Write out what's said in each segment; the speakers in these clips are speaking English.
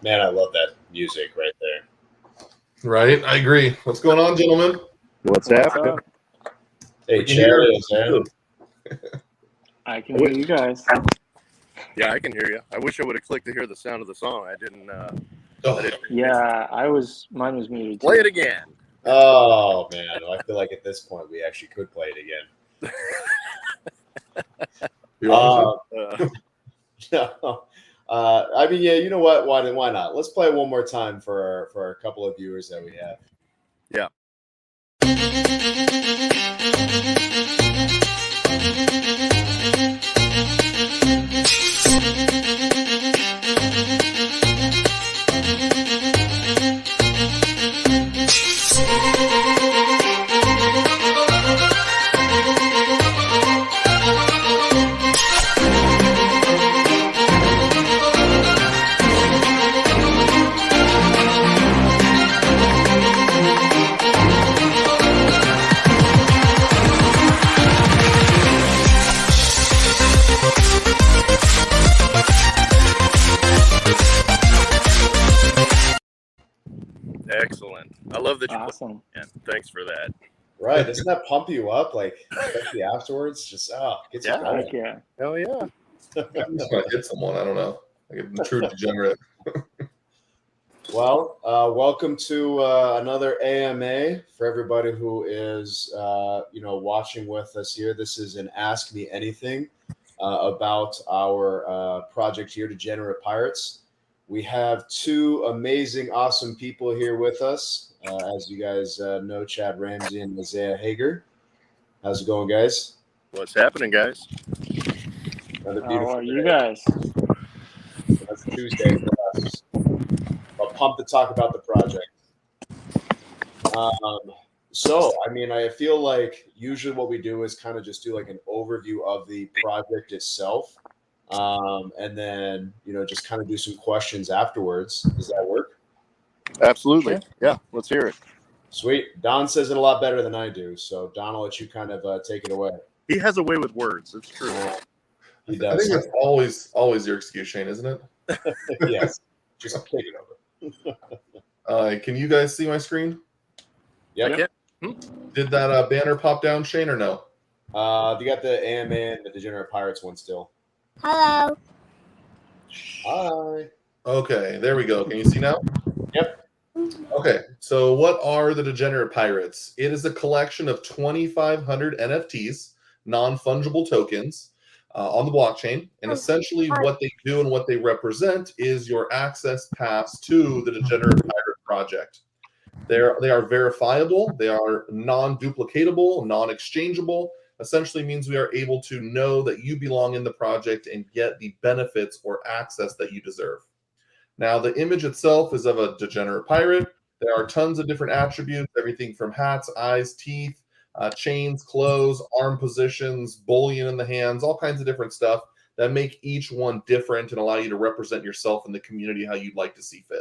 Man, I love that music right there. Right? I agree. What's going on, gentlemen? What's happening? Hey, We can hear Cherry, you. is there? I can hear you guys. Yeah, I can hear you. I wish I would have clicked to hear the sound of the song. I didn't. Oh, Yeah, mine was muted too. Play it again. Oh, man. I feel like at this point we actually could play it again. you want No. I mean, yeah, you know what? Why not? Let's play it one more time for a couple of viewers that we have. Yeah. Excellent. I love that you Awesome. played it. Thanks for that. Right? Doesn't that pump you up? Like, especially afterwards? Just gets you Yeah. going. Heck yeah. Hell yeah. I'm just gonna hit someone. I don't know. Like a true degenerate. Well, welcome to another AMA for everybody who is, watching with us here. This is an Ask Me Anything about our project here, Degenerate Pirates. We have two amazing, awesome people here with us. As you guys know, Chad Ramsey and Isaiah Hager. How's it going, guys? What's happening, guys? Another How beautiful are you day. guys? That's Tuesday for us. I'm pumped to talk about the project. I feel like usually what we do is kind of just do like an overview of the project itself. And then, just kind of do some questions afterwards. Does that work? Absolutely. Sure. Yeah. Let's hear it. Sweet. Don says it a lot better than I do. So, Don, I'll let you kind of take it away. He has a way with words. It's true. He I does. think that's always your excuse, Shane, isn't it? Yes. Just take it over. Can you guys see my screen? Yep. Did that banner pop down, Shane, or no? You got the AMA and the Degenerate Pirates one still. Hello. Hi. Okay, there we go. Can you see now? Yep. Okay, so what are the Degenerate Pirates? It is a collection of 2,500 NFTs, non-fungible tokens, on the blockchain. And essentially what they do and what they represent is your access pass to the Degenerate Pirate project. They are verifiable, they are non-duplicatable, non-exchangeable. Essentially means we are able to know that you belong in the project and get the benefits or access that you deserve. Now, the image itself is of a degenerate pirate. There are tons of different attributes, everything from hats, eyes, teeth, chains, clothes, arm positions, bullion in the hands, all kinds of different stuff that make each one different and allow you to represent yourself in the community how you'd like to see fit.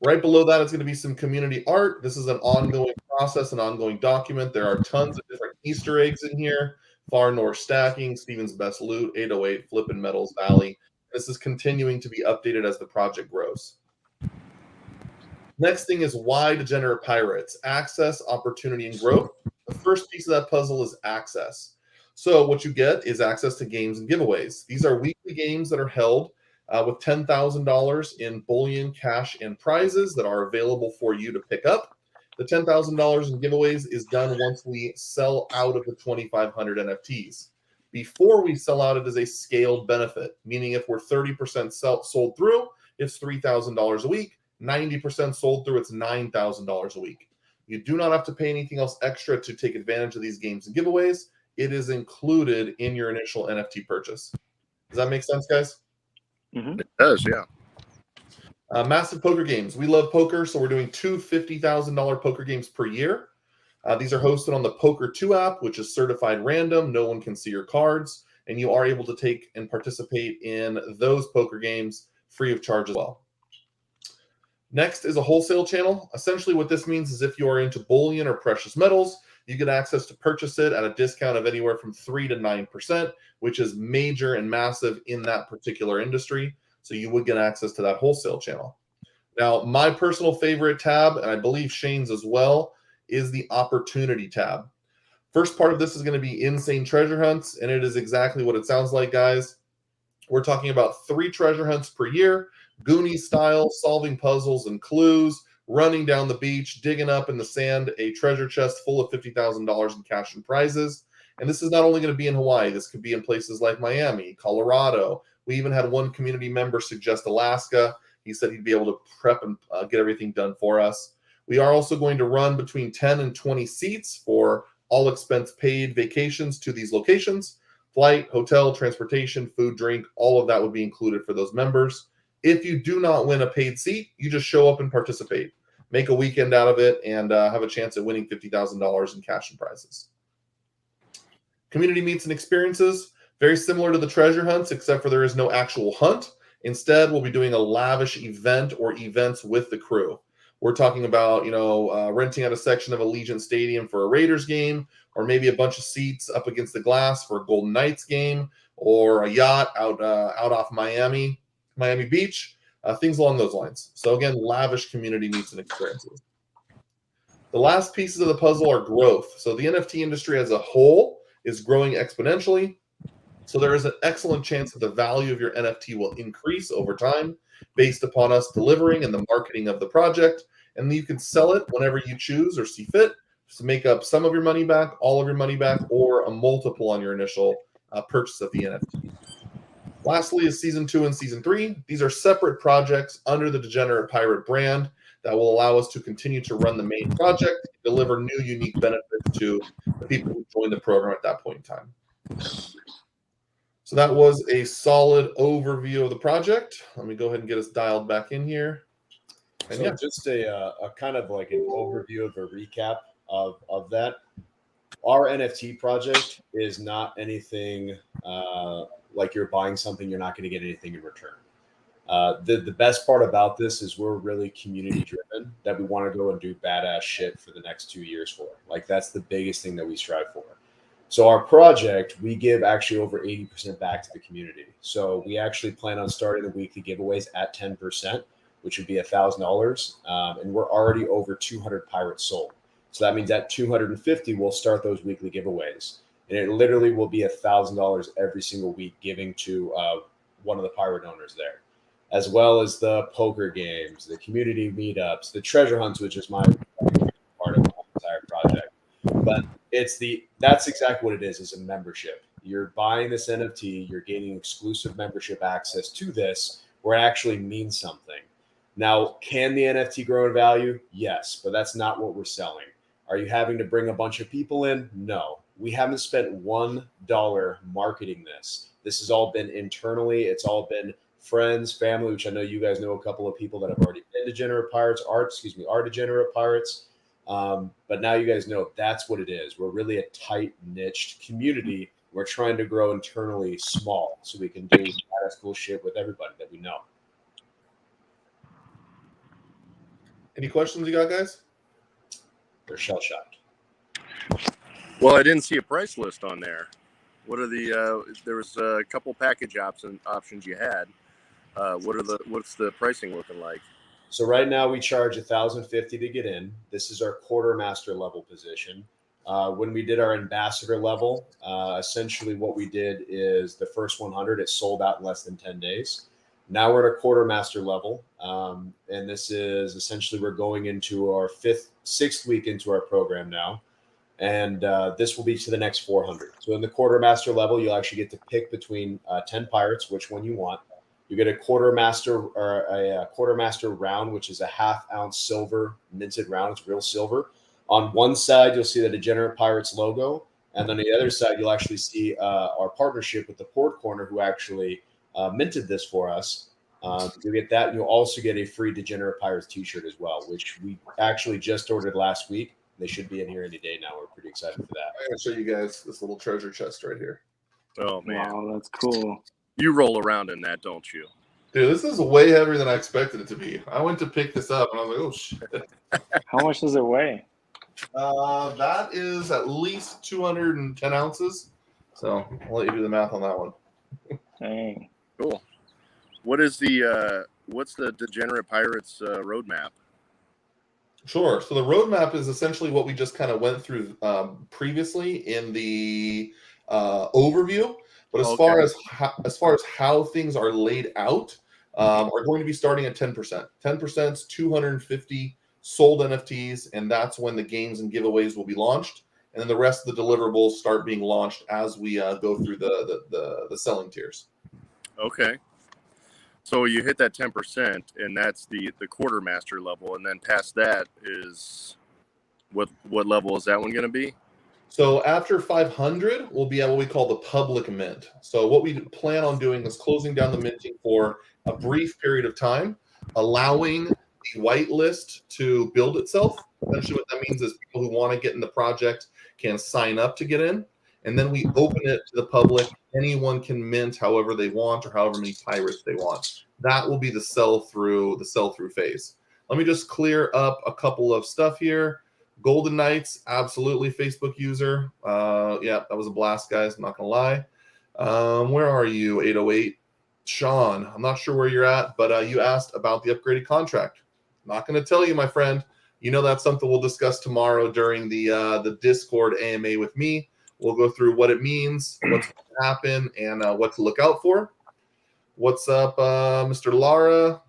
Right below that is going to be some community art. This is an ongoing process, an ongoing document. There are tons of different Easter eggs in here. Far North Stacking, Steven's Best Loot, 808, Flippin' Metals Valley. This is continuing to be updated as the project grows. Next thing is why Degenerate Pirates? Access, opportunity, and growth. The first piece of that puzzle is access. So what you get is access to games and giveaways. These are weekly games that are held with $10,000 in bullion, cash, and prizes that are available for you to pick up. The $10,000 in giveaways is done once we sell out of the 2,500 NFTs. Before we sell out, it is a scaled benefit, meaning if we're 30% sold through, it's $3,000 a week. 90% sold through, it's $9,000 a week. You do not have to pay anything else extra to take advantage of these games and giveaways. It is included in your initial NFT purchase. Does that make sense, guys? Mm-hmm. It does, yeah. Massive poker games. We love poker, so we're doing two $50,000 poker games per year. These are hosted on the Poker 2 app, which is certified random. No one can see your cards, and you are able to take and participate in those poker games free of charge as well. Next is a wholesale channel. Essentially what this means is if you are into bullion or precious metals, you get access to purchase it at a discount of anywhere from 3 to 9%, which is major and massive in that particular industry. So you would get access to that wholesale channel. Now, my personal favorite tab, and I believe Shane's as well, is the opportunity tab. First part of this is going to be insane treasure hunts, and it is exactly what it sounds like, guys. We're talking about 3 treasure hunts per year, Goonies style, solving puzzles and clues, running down the beach, digging up in the sand a treasure chest full of $50,000 in cash and prizes. And this is not only going to be in Hawaii. This could be in places like Miami, Colorado. We even had one community member suggest Alaska. He said he'd be able to prep and get everything done for us. We are also going to run between 10 and 20 seats for all expense paid vacations to these locations. Flight, hotel, transportation, food, drink, all of that would be included for those members. If you do not win a paid seat, you just show up and participate. Make a weekend out of it and have a chance at winning $50,000 in cash and prizes. Community meets and experiences, very similar to the treasure hunts, except for there is no actual hunt. Instead, we'll be doing a lavish event or events with the crew. We're talking about, renting out a section of Allegiant Stadium for a Raiders game, or maybe a bunch of seats up against the glass for a Golden Knights game, or a yacht out off Miami Beach, things along those lines. So again, lavish community meets and experiences. The last pieces of the puzzle are growth. So the NFT industry as a whole is growing exponentially. So there is an excellent chance that the value of your NFT will increase over time based upon us delivering and the marketing of the project. And you can sell it whenever you choose or see fit to make up some of your money back, all of your money back, or a multiple on your initial purchase of the NFT. Lastly is Season 2 and Season 3. These are separate projects under the Degenerate Pirate brand that will allow us to continue to run the main project, deliver new unique benefits to the people who join the program at that point in time. So that was a solid overview of the project. Let me go ahead and get us dialed back in here. And so just a kind of like an overview of a recap of that. Our NFT project is not anything like you're buying something, you're not going to get anything in return. The best part about this is we're really community driven, that we want to go and do badass shit for the next 2 years for. Like that's the biggest thing that we strive for. So our project, we give actually over 80% back to the community. So we actually plan on starting the weekly giveaways at 10%, which would be $1,000. And we're already over 200 pirates sold. So that means at 250, we'll start those weekly giveaways. And it literally will be $1,000 every single week giving to one of the pirate owners there, as well as the poker games, the community meetups, the treasure hunts, which is my part of the entire project. But that's exactly what it is a membership. You're buying this NFT, you're gaining exclusive membership access to this, where it actually means something. Now, can the NFT grow in value? Yes, but that's not what we're selling. Are you having to bring a bunch of people in? No. We haven't spent $1 marketing this. This has all been internally. It's all been friends, family, which I know you guys know a couple of people that have already been Degenerate Pirates, are Degenerate Pirates. But now you guys know that's what it is. We're really a tight niched community. We're trying to grow internally small so we can do badass cool shit with everybody that we know. Any questions you got, guys? They're shell shocked. Well, I didn't see a price list on there. What are the? There was a couple package options you had. What's the pricing looking like? So right now we charge $1,050 to get in. This is our quartermaster level position. When we did our ambassador level, essentially what we did is the first 100, it sold out in less than 10 days. Now we're at a quartermaster level. And this is essentially, we're going into our sixth week into our program now. And this will be to the next 400. So in the quartermaster level, you'll actually get to pick between 10 pirates, which one you want. You get a quartermaster or a quartermaster round, which is a half-ounce silver minted round. It's real silver. On one side, you'll see the Degenerate Pirates logo. And on the other side, you'll actually see our partnership with the Port Corner, who actually minted this for us. You'll get that. You'll also get a free Degenerate Pirates t-shirt as well, which we actually just ordered last week. They should be in here any day now. We're pretty excited for that. I'm going to show you guys this little treasure chest right here. Oh, man. Wow, that's cool. You roll around in that, don't you? Dude, this is way heavier than I expected it to be. I went to pick this up, and I was like, oh, shit. How much does it weigh? That is at least 210 ounces. So I'll let you do the math on that one. Dang. Cool. What is the what's the Degenerate Pirates roadmap? Sure. So the roadmap is essentially what we just kind of went through previously in the overview. But as far as how things are laid out, are going to be starting at 10%. 10% is 250 sold NFTs, and that's when the games and giveaways will be launched. And then the rest of the deliverables start being launched as we go through the selling tiers. Okay. So you hit that 10%, and that's the quartermaster level, and then past that is what level is that one going to be? So after 500, we'll be at what we call the public mint. So what we plan on doing is closing down the minting for a brief period of time, allowing the whitelist to build itself. Essentially what that means is people who want to get in the project can sign up to get in, and then we open it to the public. Anyone can mint however they want or however many pirates they want. That will be the sell-through phase. Let me just clear up a couple of stuff here. Golden Knights, absolutely Facebook user. Yeah, that was a blast, guys. I'm not gonna lie. Where are you, 808? Sean, I'm not sure where you're at, but you asked about the upgraded contract. I'm not gonna tell you, my friend. You know that's something we'll discuss tomorrow during the Discord AMA with me. We'll go through what it means, what's going to happen, and what to look out for. What's up, Mr. Lara,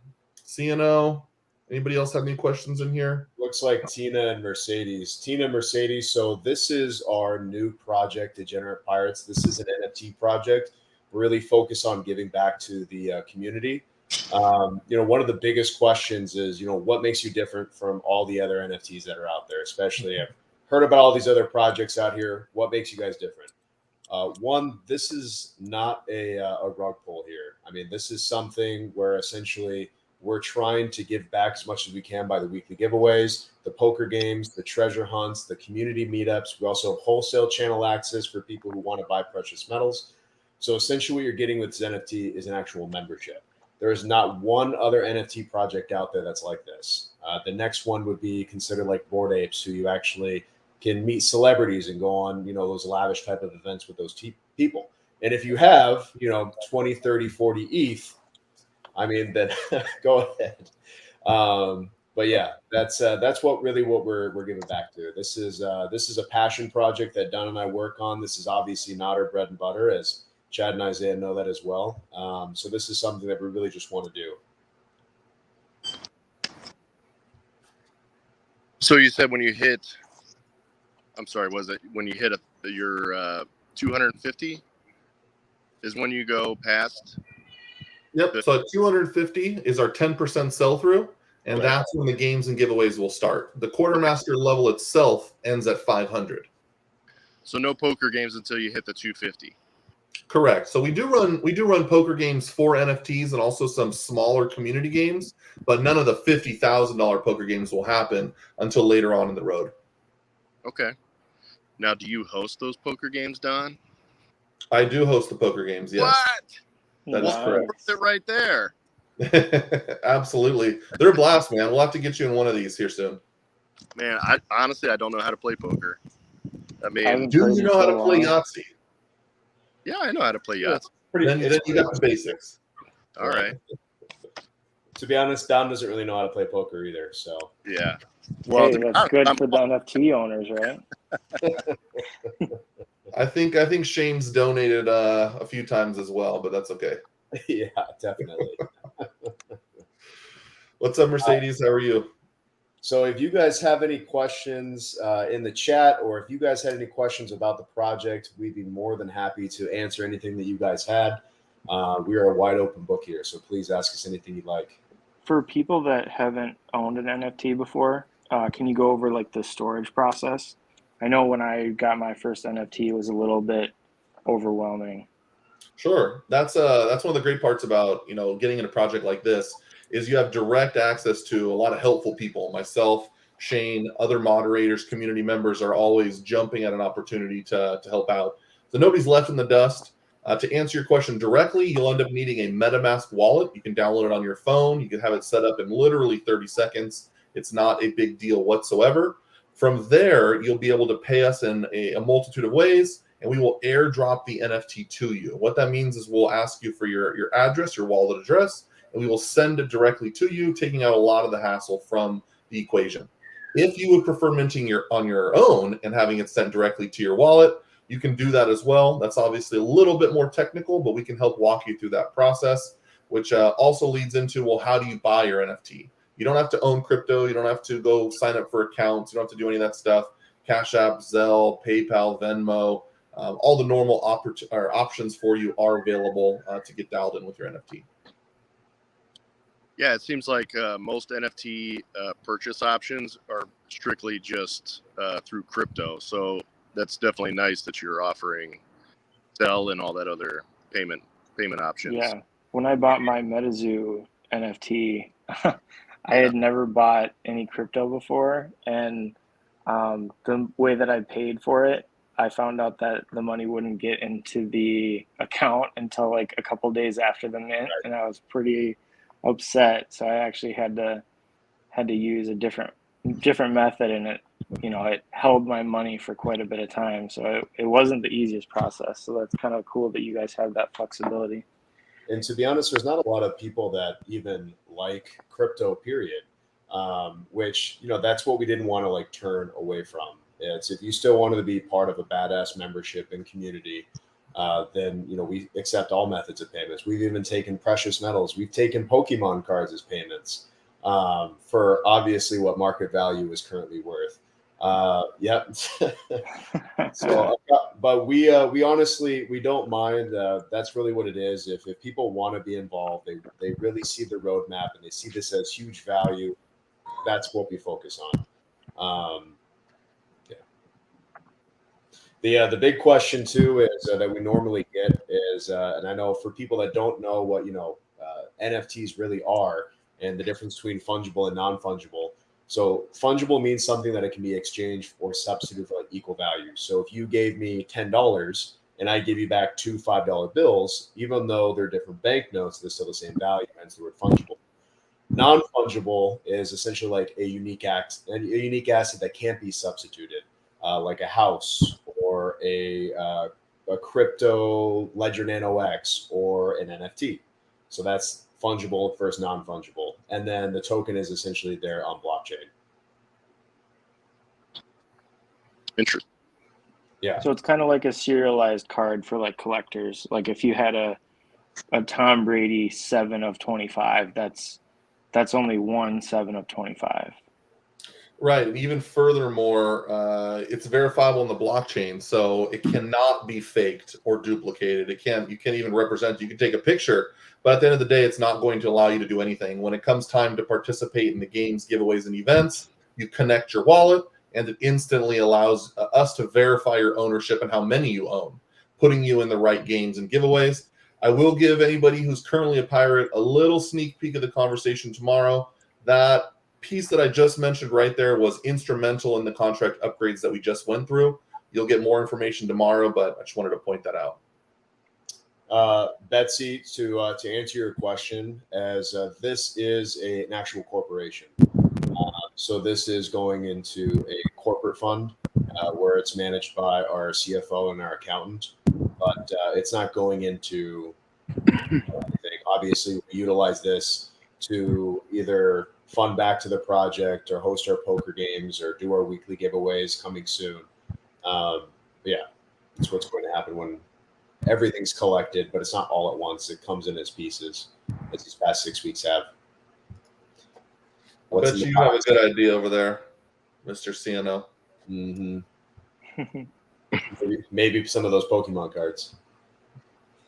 CNO? Anybody else have any questions in here? Looks like Tina and Mercedes. Tina, Mercedes. So this is our new project, Degenerate Pirates. This is an NFT project. We're really focused on giving back to the community. One of the biggest questions is, what makes you different from all the other NFTs that are out there? Especially, I've heard about all these other projects out here. What makes you guys different? One, this is not a rug pull here. I mean, this is something where essentially we're trying to give back as much as we can by the weekly giveaways, the poker games, the treasure hunts, the community meetups. We also have wholesale channel access for people who want to buy precious metals. So essentially what you're getting with this NFT is an actual membership. There is not one other NFT project out there that's like this. The next one would be considered like Bored Apes, who you actually can meet celebrities and go on, those lavish type of events with those people. And if you have, 20, 30, 40 ETH, I mean, then go ahead. But yeah, that's what we're giving back to. This is a passion project that Don and I work on. This is obviously not our bread and butter, as Chad and Isaiah know that as well. So this is something that we really just want to do. So you said when you hit, I'm sorry, was it when you hit your 250 is when you go past? Yep. So 250 is our 10% sell through, and Right. That's when the games and giveaways will start. The quartermaster level itself ends at 500. So no poker games until you hit the 250. Correct. So we do run poker games for NFTs and also some smaller community games, but none of the $50,000 poker games will happen until later on in the road. Okay. Now, do you host those poker games, Don? I do host the poker games. Yes. What? That is correct. It right there. Absolutely. They're a blast, man. We'll have to get you in one of these here soon. Man, I honestly don't know how to play poker. I mean, do you know how to play Yahtzee? Yeah, I know how to play Yahtzee. Then you got the basics. All right. To be honest, Don doesn't really know how to play poker either. So yeah. Well, hey, that's good for the NFT owners, right? I think Shane's donated a few times as well, but that's okay. Yeah, definitely. What's up, Mercedes? How are you? So if you guys have any questions in the chat, or if you guys had any questions about the project, we'd be more than happy to answer anything that you guys had. We are a wide open book here, so please ask us anything you'd like. For people that haven't owned an NFT before, can you go over like the storage process? I know when I got my first NFT, it was a little bit overwhelming. Sure. That's one of the great parts about, getting in a project like this is you have direct access to a lot of helpful people. Myself, Shane, other moderators, community members are always jumping at an opportunity to help out. So nobody's left in the dust. To answer your question directly, you'll end up needing a MetaMask wallet. You can download it on your phone. You can have it set up in literally 30 seconds. It's not a big deal whatsoever. From there, you'll be able to pay us in a multitude of ways. and we will airdrop the NFT to you. What that means is we'll ask you for your address, your wallet address, and we will send it directly to you, taking out a lot of the hassle from the equation. If you would prefer minting on your own and having it sent directly to your wallet, you can do that as well. That's obviously a little bit more technical, but we can help walk you through that process, which also leads into, well, how do you buy your NFT? You don't have to own crypto. You don't have to go sign up for accounts. You don't have to do any of that stuff. Cash App, Zelle, PayPal, Venmo, all the normal options for you are available to get dialed in with your NFT. Yeah, it seems like most NFT purchase options are strictly just through crypto. So that's definitely nice that you're offering Zelle and all that other payment options. Yeah. When I bought my MetaZoo NFT, I had never bought any crypto before, and the way that I paid for it, I found out that the money wouldn't get into the account until like a couple days after the mint, and I was pretty upset. So I actually had to use a different method, and it held my money for quite a bit of time. So it wasn't the easiest process. So that's kind of cool that you guys have that flexibility. And to be honest, there's not a lot of people that even like crypto, period. Which, that's what we didn't want to like turn away from. It's if you still wanted to be part of a badass membership and community, then we accept all methods of payments. We've even taken precious metals. We've taken Pokemon cards as payments for obviously what market value is currently worth. Yep. So, but we honestly, we don't mind. That's really what it is. If people want to be involved, they really see the roadmap and they see this as huge value. That's what we focus on. The big question too is that we normally get is, and I know for people that don't know what NFTs really are and the difference between fungible and non-fungible. So fungible means something that it can be exchanged or substituted for like equal value. So if you gave me $10 and I give you back two $5 bills, even though they're different banknotes, they're still the same value. Hence the word fungible. Non-fungible is essentially like a unique asset that can't be substituted, like a house or a crypto Ledger Nano X or an NFT. So that's fungible versus non-fungible. And then the token is essentially there on blockchain. Interesting. Yeah. So it's kind of like a serialized card for like collectors. Like if you had a Tom Brady 7 of 25, that's only one 7 of 25. Right. And even furthermore, it's verifiable in the blockchain, so it cannot be faked or duplicated. You can't even represent. You can take a picture, but at the end of the day, it's not going to allow you to do anything. When it comes time to participate in the games, giveaways, and events, you connect your wallet, and it instantly allows us to verify your ownership and how many you own, putting you in the right games and giveaways. I will give anybody who's currently a pirate a little sneak peek of the conversation tomorrow. That piece that I just mentioned right there was instrumental in the contract upgrades that we just went through. You'll get more information tomorrow, but I just wanted to point that out. Betsy, to answer your question, as this is an actual corporation. So this is going into a corporate fund where it's managed by our CFO and our accountant, but it's not going into anything. Obviously, we utilize this to either fund back to the project or host our poker games or do our weekly giveaways coming soon. Yeah, that's what's going to happen when everything's collected, but it's not all at once. It comes in as pieces, as these past 6 weeks have. I bet you have a good idea over there, Mr. CNO. Mm-hmm. Maybe some of those Pokemon cards.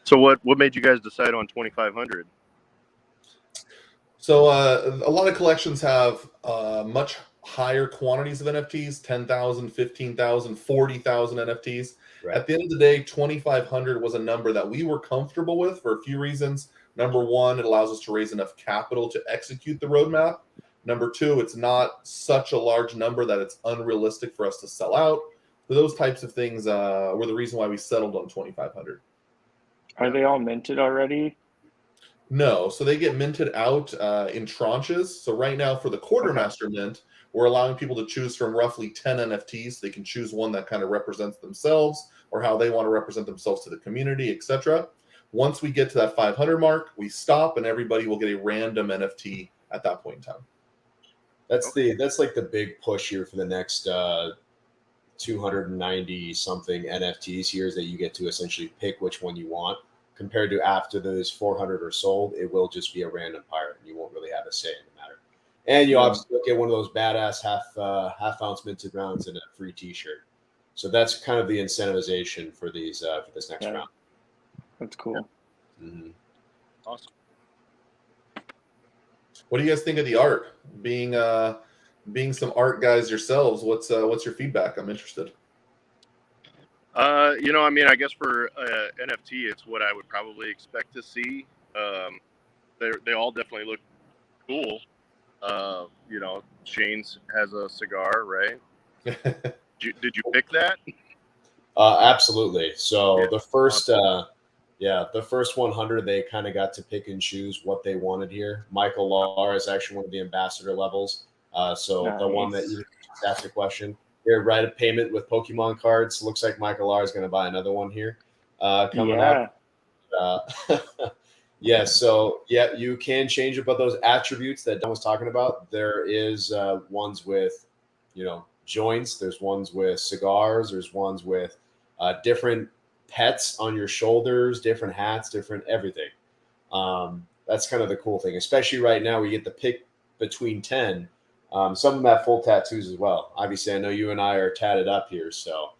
So what made you guys decide on 2,500? So a lot of collections have much higher quantities of NFTs, 10,000, 15,000, 40,000 NFTs. Right. At the end of the day, 2,500 was a number that we were comfortable with for a few reasons. Number one, it allows us to raise enough capital to execute the roadmap. Number two, it's not such a large number that it's unrealistic for us to sell out. So those types of things were the reason why we settled on 2,500. Are they all minted already? No, so they get minted out in tranches. So right now for the quartermaster mint, we're allowing people to choose from roughly 10 NFTs. They can choose one that kind of represents themselves or how they want to represent themselves to the community, etc. Once we get to that 500 mark, we stop and everybody will get a random NFT at that point in time. That's like the big push here for the next 290 something NFTs here is that you get to essentially pick which one you want. Compared to after those 400 are sold, it will just be a random pirate. You won't really have a say in the matter. And you obviously get one of those badass half ounce minted rounds and a free T-shirt. So that's kind of the incentivization for these for this next round. That's cool. Mm-hmm. Awesome. What do you guys think of the art? Being some art guys yourselves, what's your feedback? I'm interested. I mean, I guess for NFT, it's what I would probably expect to see. They all definitely look cool. Shane's has a cigar, right? Did you pick that? Absolutely. So Yeah. the first 100, they kind of got to pick and choose what they wanted here. Michael Lahr is actually one of the ambassador levels. So the one that you asked the question here, write a payment with Pokemon cards. Looks like Michael Lahr is going to buy another one here coming up. So you can change it, but those attributes that Don was talking about, there is ones with, joints. There's ones with cigars. There's ones with different pets on your shoulders, different hats, different everything. That's kind of the cool thing, especially right now. We get to pick between 10. Some of them have full tattoos as well. Obviously, I know you and I are tatted up here, so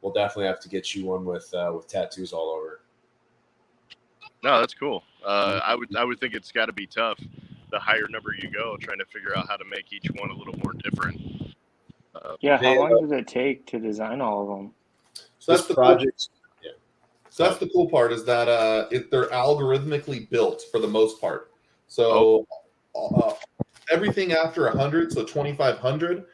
we'll definitely have to get you one with tattoos all over. No, that's cool. I would think it's got to be tough. The higher number you go, trying to figure out how to make each one a little more different. How long does it take to design all of them? So that's the project. So that's the cool part is that they're algorithmically built for the most part. So everything after 100, so 2,500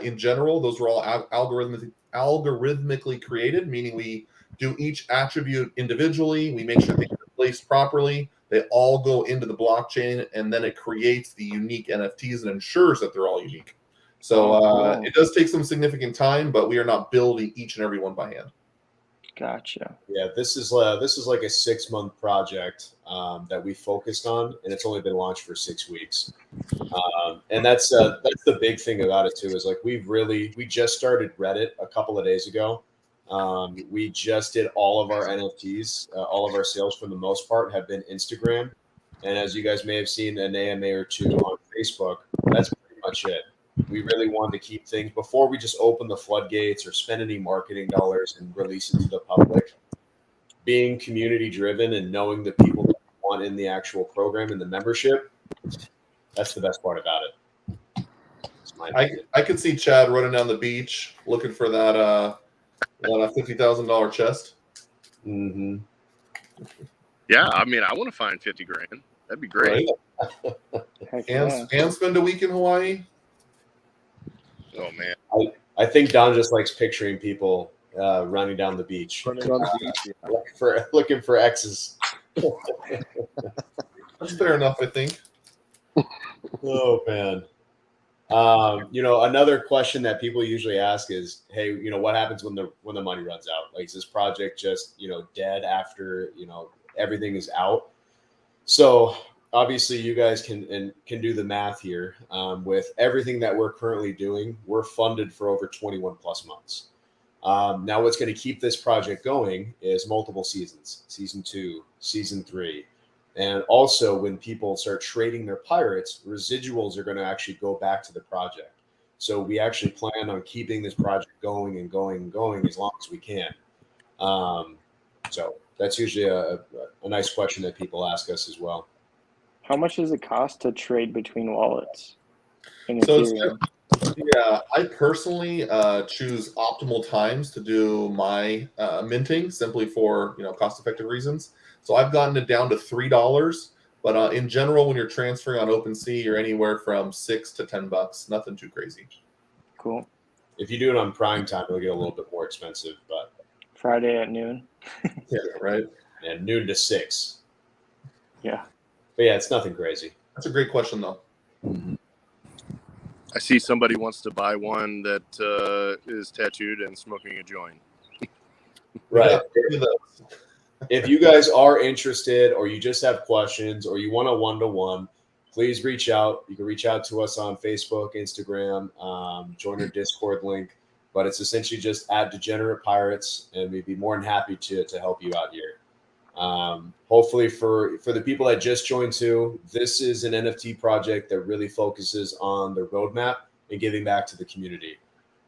in general, those were all algorithmically created, meaning we do each attribute individually. We make sure things are placed properly. They all go into the blockchain, and then it creates the unique NFTs and ensures that they're all unique. So it does take some significant time, but we are not building each and every one by hand. Gotcha. Yeah, this is like a 6-month project that we focused on, and it's only been launched for 6 weeks. And that's the big thing about it too, is like we just started Reddit a couple of days ago. We just did all of our NFTs, all of our sales for the most part have been Instagram, and as you guys may have seen an AMA or two on Facebook, that's pretty much it. We really wanted to keep things before we just open the floodgates or spend any marketing dollars and release it to the public. Being community driven and knowing the people that we want in the actual program and the membership, that's the best part about it. I could see Chad running down the beach looking for that $50,000 chest. Mm-hmm. Yeah, I mean, I want to find 50 grand. That'd be great. Right? And spend a week in Hawaii. Oh man, I think Don just likes picturing people running down the beach, looking for X's. That's fair enough, I think. Oh man. Another question that people usually ask is, hey, what happens when the money runs out? Like, is this project just, dead after, everything is out? So obviously you guys can do the math here. With everything that we're currently doing, we're funded for over 21 plus months. Now what's going to keep this project going is multiple seasons, season 2, season 3. And also, when people start trading their pirates, residuals are going to actually go back to the project. So we actually plan on keeping this project going and going and going as long as we can. So that's usually a nice question that people ask us as well. How much does it cost to trade between wallets? I personally choose optimal times to do my minting simply for cost-effective reasons. So I've gotten it down to $3, but in general, when you're transferring on OpenSea, you're anywhere from $6 to $10. Nothing too crazy. Cool. If you do it on prime time, it'll get a little bit more expensive, but Friday at noon. Yeah, right. And noon to 6. Yeah. But yeah, it's nothing crazy. That's a great question, though. Mm-hmm. I see somebody wants to buy one that is tattooed and smoking a joint. Right. Yeah, give me those. If you guys are interested or you just have questions or you want a one-to-one, please reach out. You can reach out to us on Facebook, Instagram, join our Discord link. But it's essentially just at Degenerate Pirates, and we'd be more than happy to help you out here. Hopefully for the people that just joined too, this is an NFT project that really focuses on the roadmap and giving back to the community.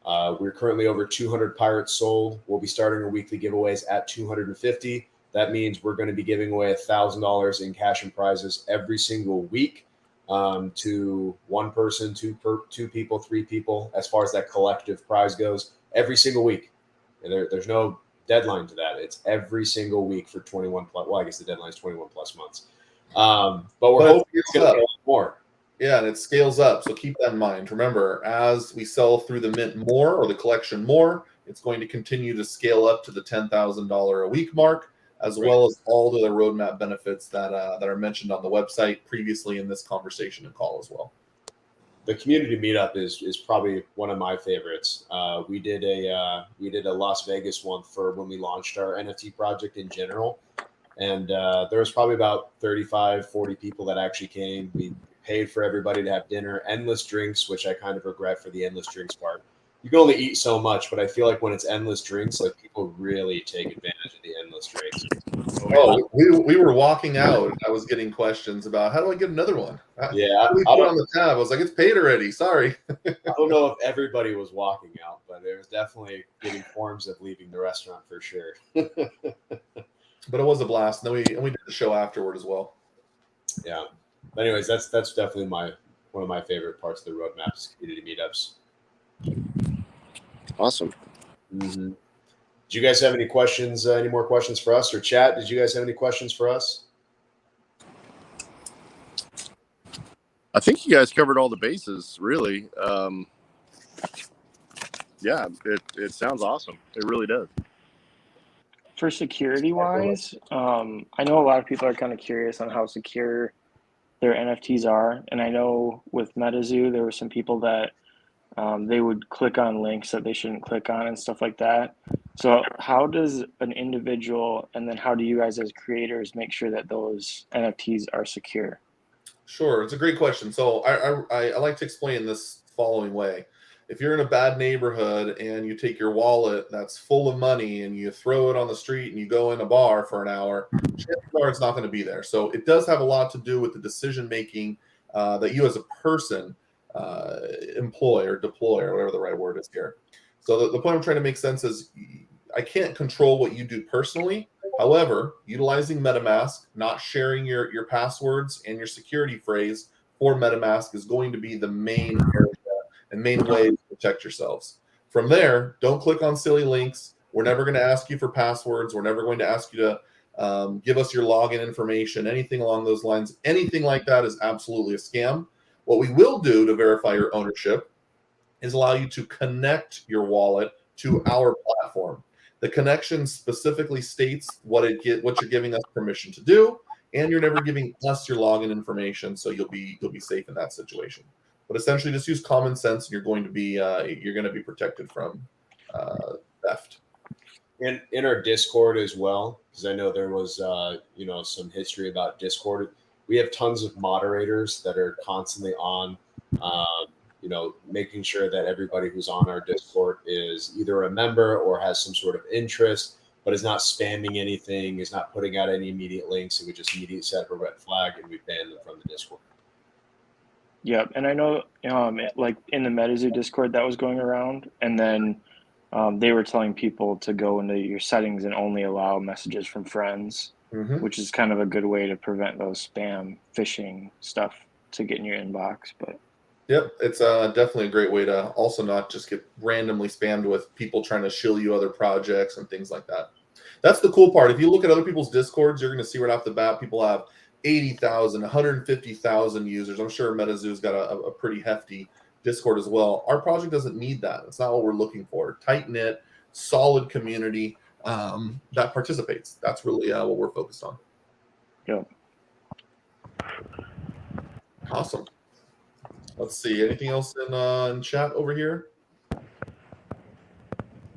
We're currently over 200 pirates sold. We'll be starting our weekly giveaways at 250. That means we're going to be giving away $1,000 in cash and prizes every single week to one person, two people, three people, as far as that collective prize goes, every single week. And there's no deadline to that. It's every single week for 21 plus. Well, I guess the deadline is 21 plus months. But we're hoping it's going to be more. Yeah, and it scales up. So keep that in mind. Remember, as we sell through the mint more or the collection more, it's going to continue to scale up to the $10,000 a week mark, as well as all the other roadmap benefits that are mentioned on the website previously in this conversation and call as well. The community meetup is probably one of my favorites. We did a Las Vegas one for when we launched our NFT project in general, and there was probably about 35, 40 people that actually came. We paid for everybody to have dinner, endless drinks, which I kind of regret for the endless drinks part. You can only eat so much, but I feel like when it's endless drinks, like people really take advantage of the endless drinks. Oh, we were walking out, and I was getting questions about how do I get another one? Yeah, we put on the tab. I was like, it's paid already. Sorry. I don't know if everybody was walking out, but there was definitely getting forms of leaving the restaurant for sure. But it was a blast. And then we did the show afterward as well. Yeah. But anyways, that's definitely one of my favorite parts of the roadmaps, community meetups. Awesome. Mm-hmm. Do you guys have any questions? Any more questions for us, or chat? Did you guys have any questions for us? I think you guys covered all the bases, really. Yeah, it sounds awesome. It really does. For security wise, I know a lot of people are kind of curious on how secure their NFTs are. And I know with MetaZoo, there were some people that they would click on links that they shouldn't click on and stuff like that. So how does an individual, and then how do you guys as creators make sure that those NFTs are secure? Sure, it's a great question. So I like to explain this following way. If you're in a bad neighborhood and you take your wallet that's full of money and you throw it on the street and you go in a bar for an hour, chances are it's not going to be there. So it does have a lot to do with the decision making that you as a person employ or deploy or whatever the right word is here. So the point I'm trying to make sense is I can't control what you do personally. However, utilizing MetaMask, not sharing your passwords and your security phrase for MetaMask is going to be the main area and main way to protect yourselves. From there, don't click on silly links. We're never going to ask you for passwords. We're never going to ask you to give us your login information, anything along those lines. Anything like that is absolutely a scam. What we will do to verify your ownership is allow you to connect your wallet to our platform. The connection specifically states what you're giving us permission to do, and you're never giving us your login information, so you'll be safe in that situation. But essentially, just use common sense, and you're going to be protected from theft. In our Discord as well, because I know there was some history about Discord. We have tons of moderators that are constantly on, making sure that everybody who's on our Discord is either a member or has some sort of interest, but is not spamming anything, is not putting out any immediate links, and we just immediately set up a red flag and we ban them from the Discord. Yep, and I know like in the MetaZoo Discord that was going around, and then they were telling people to go into your settings and only allow messages from friends, which is kind of a good way to prevent those spam phishing stuff to get in your inbox. But yep, it's definitely a great way to also not just get randomly spammed with people trying to shill you other projects and things like that. That's the cool part. If you look at other people's Discords, you're going to see right off the bat people have 80,000, 150,000 users. I'm sure MetaZoo's got a pretty hefty Discord as well. Our project doesn't need that. That's not what we're looking for. Tight-knit, solid community that participates. That's really what we're focused on. yeah. Awesome. Let's see. Anything else in chat over here?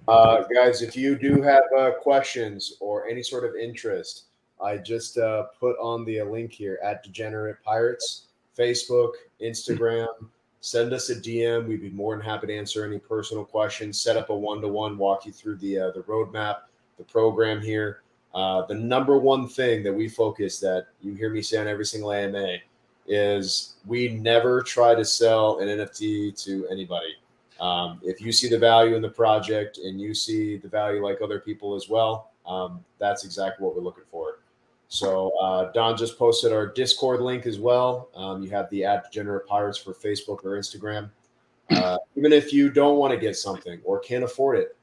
Guys, if you do have questions or any sort of interest, I just put on the link here at Degenerate Pirates, Facebook, Instagram. Send us a DM. We'd be more than happy to answer any personal questions. Set up a one-to-one, walk you through the roadmap, the program here. The number one thing that we focus, that you hear me say on every single AMA, is we never try to sell an NFT to anybody. If you see the value in the project and you see the value like other people as well, that's exactly what we're looking for. So Don just posted our Discord link as well. You have the @Degenerate Pirates for Facebook or Instagram. Even if you don't want to get something or can't afford it,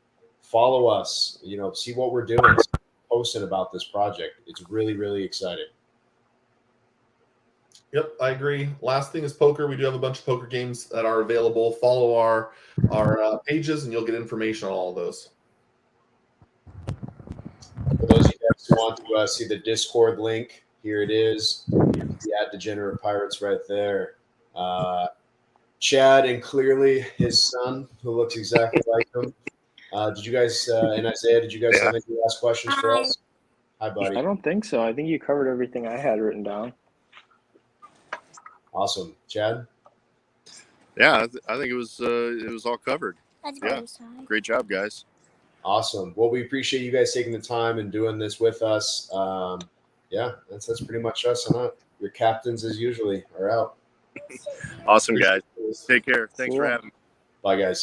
follow us. See what we're doing, posting about this project. It's really, really exciting. Yep, I agree. Last thing is poker. We do have a bunch of poker games that are available. Follow our pages, and you'll get information on all of those. For those of you guys who want to see the Discord link, here it is. The @Degenerate Pirates right there. Chad and clearly his son, who looks exactly like him. Did you guys and Isaiah? Did you guys have any last questions for us? Hi, buddy. I don't think so. I think you covered everything I had written down. Awesome, Chad. Yeah, I think it was all covered. Yeah, great job, guys. Awesome. Well, we appreciate you guys taking the time and doing this with us. Yeah, that's pretty much us. And your captains, as usually, are out. Awesome, guys. Take care. Thanks for having me. Bye, guys.